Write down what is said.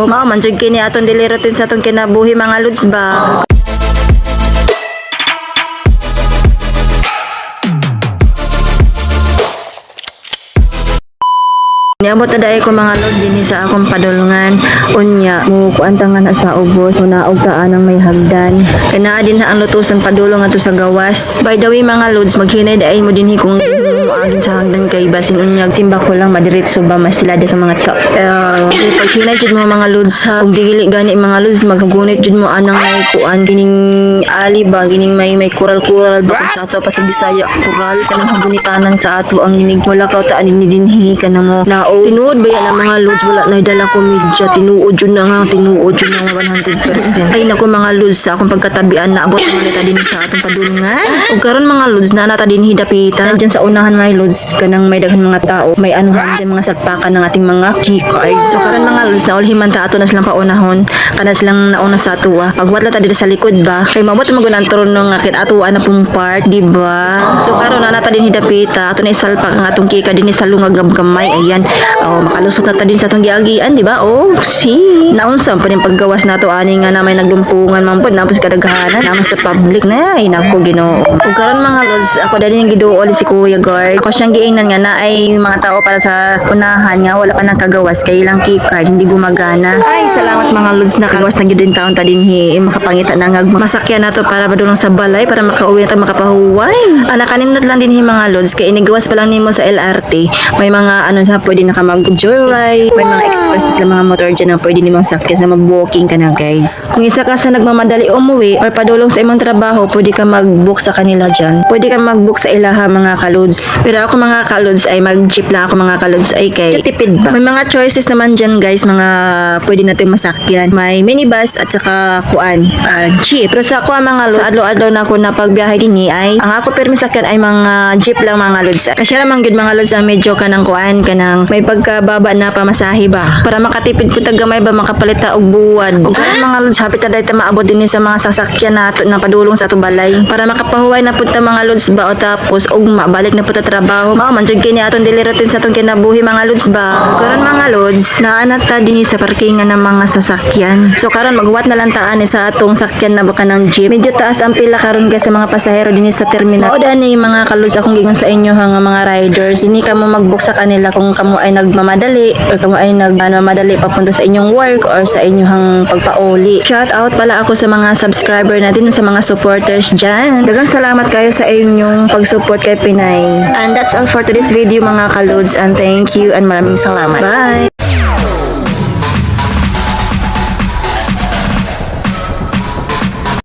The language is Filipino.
Mao man jud kini atong dilirotin sa atong kinabuhi mga lods ba. Niabot na dahil ko mga lods din sa akong padulungan. Unya, mukuantangan na sa ubos. Munaog taan ang may hagdan. Kanaa din na ang lutusan padulong ato sa gawas. By the way mga lods, maghinay dahil mo din kung agin sa hagdan kay basin unyag. Simba ko lang madiretso ba mas sila dito mga to. Paghinay jud mo mga lods ha. Kung dili gani mga lods, magagunit jud mo anang may kuan. Gining ali ba, gining may kural-kural ba sa ato pa sa Bisaya. Kural, kanang hagunitanan sa ato ang ginig. Wala ka taan dinhi ka na mo. Tinuod ba yan ang mga lods? Wala na dala ko medya. Tinuod yun na nga. Tinuod yun na nga 100%. Ay naku mga lods, sa akong pagkatabian na abot mga nita din sa atong padulungan. O karon mga lods, na nata din hidapita. Diyan sa unahan mga lods, kanang may daghan mga tao. May anuhan dyan mga salpakan ng ating mga key card. So karon mga lods, naulhiman ta ato na silang paunahon. Kana silang nauna sa atua. Pagwat ta dito sa likod ba? Kay mabot magunan turon ng akit atua na pong part, di ba? So karon na nata din hidapita. Ato na isalpak ang atong kika din sa lungag gamay. Ayan. Makalusot na ta din sa atong giagian, di ba? Naunsa pa din paggawas nato ani nga na may naglumpungan man pod napos kadaghanan naman sa public na ay nako Ginoo. Ug karon mga lods, ako dali ning giduol si Kuya Guard. Ako siyang giingnan nga na ay mga tao para sa unahan nga wala pa nang kagawas kay ilang key card hindi gumagana. Ay salamat mga lods na kagawas na gyud din taon ta dinhi makapangita na nga masakyan nato para madulong sa balay para makauwi na ta makapahuway. Ana kanindot lang dinhi mga lods kay inigawas pa lang nimo sa LRT. May mga ano sa pwede na ka mag-joyride, may mga express na sila mga motor dyan na pwede nimang sakyan sa mag-walking ka na guys. Kung isa ka sa nagmamadali umuwi or padulong sa imong trabaho, pwede ka mag-book sa kanila dyan. Pwede ka mag-book sa ilaha mga kalods. Pero ako mga kalods ay mag-jeep lang ako mga kalods ay kay tipid ba. May mga choices naman dyan guys, mga pwede natin masakyan. May minibus at saka kuan, jeep. Pero sa ako mga lods, sa adlaw-adlaw na ako na pagbiyahe din ay ang ako permi sakyan ay mga jeep lang mga lods. Kasi naman good mga lods ang medyo kanang kuan, kanang may pagkababa na pamasahe ba para makatipid po tagamay ba makapalit ta og buwan ug karon mga lods hapit na dayta maabot din sa mga sasakyan nato na padulong sa atong balay para makapahuway na pud ta mga lods ba o tapos ugma balik na pud ta trabaho mao man jud kini atong dilirotin sa atong kinabuhi mga lods ba karon mga lods naanat ta dinhi sa parkingan ng mga sasakyan so karon maghuwat na lang taan sa atong sakyan na baka ng jeep medyo taas ang pila karon guys sa mga pasahero dinhi sa terminal o dani mga kalods akong gigon sa inyo nga mga riders dinhi kamo mag-book sa kanila kung kamo ay nagmamadali or kamo ay nagmamadali papunta sa inyong work or sa inyong pagpauli. Shout out pala ako sa mga subscriber natin, sa mga supporters dyan. Dagang salamat kayo sa inyong pag-support kay Pinay. And that's all for today's video mga kalods and thank you and maraming salamat. Bye!